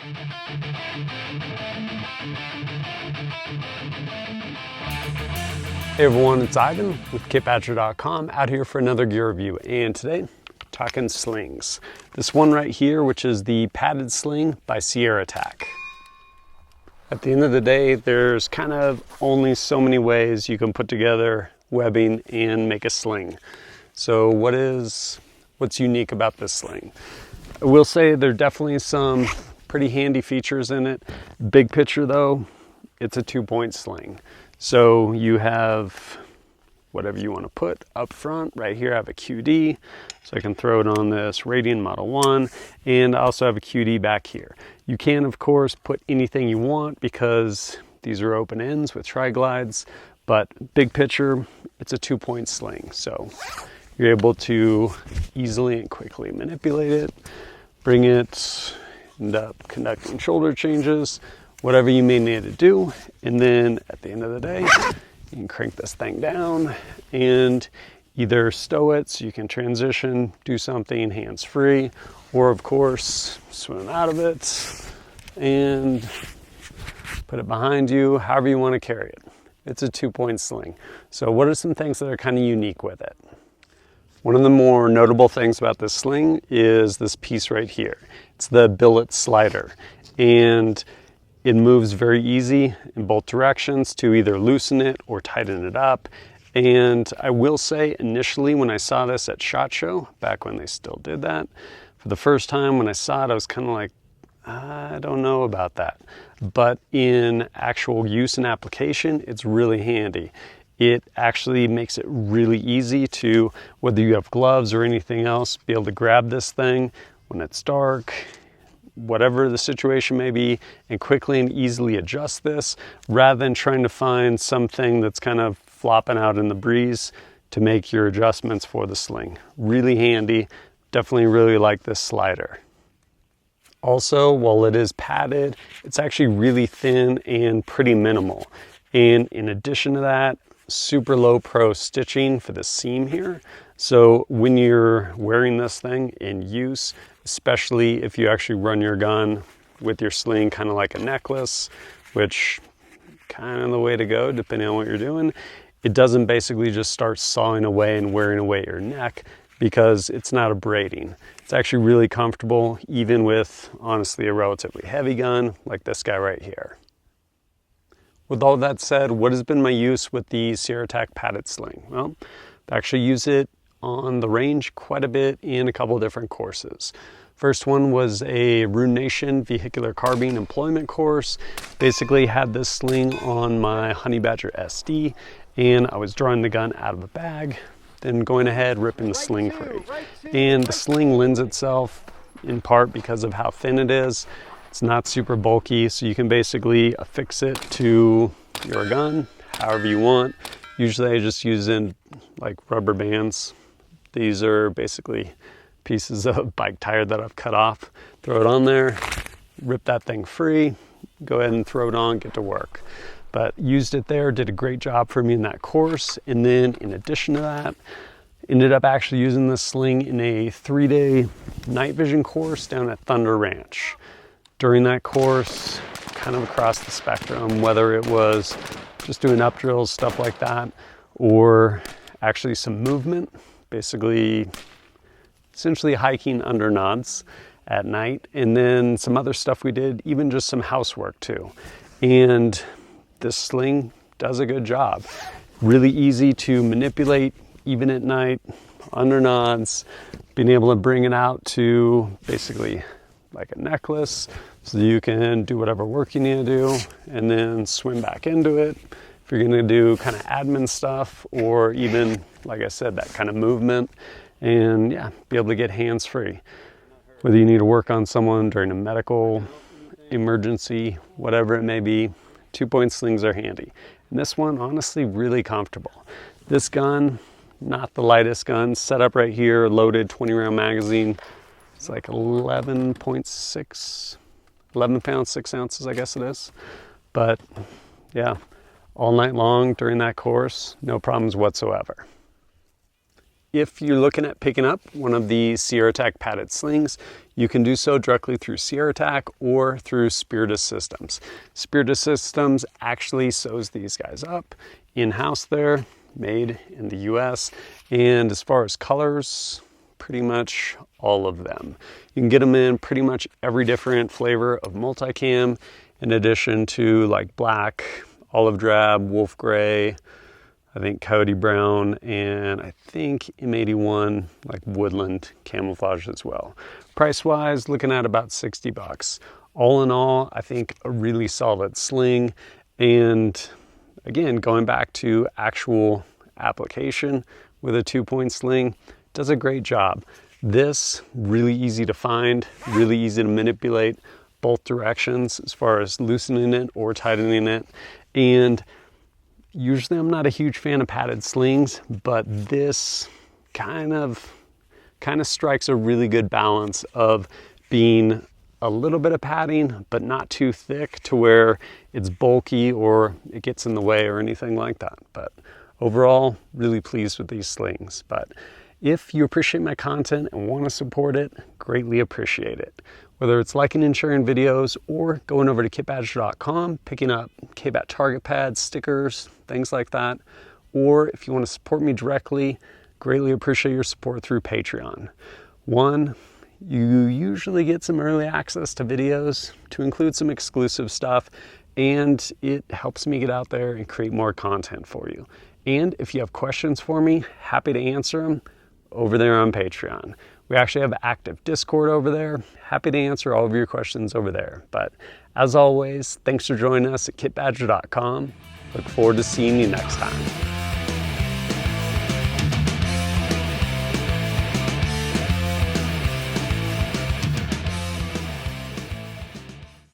Hey everyone, it's Ivan with kitbadger.com, out here for another gear review, and today talking slings. This one right here, which is the Padded Sling by SIERRATAC. At the end of the day, there's kind of only so many ways you can put together webbing and make a sling. So what's unique about this sling? I will say there are definitely some pretty handy features in it. Big picture though, it's a 2-point sling. So you have whatever you want to put up front. Right here I have a QD, so I can throw it on this Radian Model 1, and I also have a QD back here. You can of course put anything you want because these are open ends with tri-glides, but big picture, it's a 2-point sling. So you're able to easily and quickly manipulate it, bring it, end up conducting shoulder changes, whatever you may need to do, and then at the end of the day, you can crank this thing down and either stow it so you can transition, do something hands-free, or of course, swim out of it and put it behind you, however you want to carry it. It's a 2-point sling. So what are some things that are kind of unique with it? One of the more notable things about this sling is this piece right here. It's the Billet Slider, and it moves very easy in both directions to either loosen it or tighten it up. And I will say initially when I saw this at SHOT Show, back when they still did that, for the first time when I saw it, I was kind of like, I don't know about that. But in actual use and application, it's really handy. It actually makes it really easy to, whether you have gloves or anything else, be able to grab this thing when it's dark, whatever the situation may be, and quickly and easily adjust this rather than trying to find something that's kind of flopping out in the breeze to make your adjustments for the sling. Really handy. Definitely really like this slider. Also, while it is padded, it's actually really thin and pretty minimal. And in addition to that, super low pro stitching for the seam here. So when you're wearing this thing in use, especially if you actually run your gun with your sling kind of like a necklace, which kind of the way to go depending on what you're doing, it doesn't basically just start sawing away and wearing away your neck because it's not abrading. It's actually really comfortable even with honestly a relatively heavy gun like this guy right here. With all that said, what has been my use with the SIERRATAC Padded Sling? Well, I actually use it on the range quite a bit in a couple of different courses. First one was a Rune Nation vehicular carbine employment course. Basically had this sling on my Honey Badger SD, and I was drawing the gun out of a bag, then going ahead ripping the sling free. And the sling lends itself in part because of how thin it is. It's not super bulky, so you can basically affix it to your gun however you want. Usually I just use in like rubber bands. These are basically pieces of bike tire that I've cut off. Throw it on there, rip that thing free, go ahead and throw it on, get to work. But used it there, did a great job for me in that course. And then in addition to that, ended up actually using this sling in a 3-day night vision course down at Thunder Ranch. During that course, kind of across the spectrum, whether it was just doing up drills, stuff like that, or actually some movement, basically essentially hiking under nods at night, and then some other stuff we did, even just some housework too. And this sling does a good job. Really easy to manipulate even at night, under nods, being able to bring it out to basically like a necklace so you can do whatever work you need to do and then swim back into it. If you're gonna do kind of admin stuff or even, like I said, that kind of movement, and yeah, be able to get hands-free. Whether you need to work on someone during a medical emergency, whatever it may be, 2-point slings are handy. And this one, honestly, really comfortable. This gun, not the lightest gun, set up right here, loaded 20-round magazine. It's like 11 pounds, 6 ounces, I guess it is. But yeah, all night long during that course, no problems whatsoever. If you're looking at picking up one of the SIERRATAC Padded Slings, you can do so directly through SIERRATAC or through Spiritus Systems. Spiritus Systems actually sews these guys up in-house there, made in the US. And as far as colors, pretty much all of them. You can get them in pretty much every different flavor of multicam, in addition to like black, olive drab, wolf gray, I think coyote brown, and I think M81 like woodland camouflage as well. Price wise, looking at about 60 bucks. All in all, I think a really solid sling. And again, going back to actual application with a 2-point sling, does a great job. This, really easy to find, really easy to manipulate both directions as far as loosening it or tightening it. And usually I'm not a huge fan of padded slings, but this kind of strikes a really good balance of being a little bit of padding, but not too thick to where it's bulky or it gets in the way or anything like that. But overall, really pleased with these slings. But if you appreciate my content and want to support it, greatly appreciate it. Whether it's liking and sharing videos or going over to kitbadger.com, picking up KBAT target pads, stickers, things like that. Or if you want to support me directly, greatly appreciate your support through Patreon. One, you usually get some early access to videos to include some exclusive stuff, and it helps me get out there and create more content for you. And if you have questions for me, happy to answer them over there on Patreon. We actually have active Discord over there. Happy to answer all of your questions over there. But as always, thanks for joining us at kitbadger.com. Look forward to seeing you next time.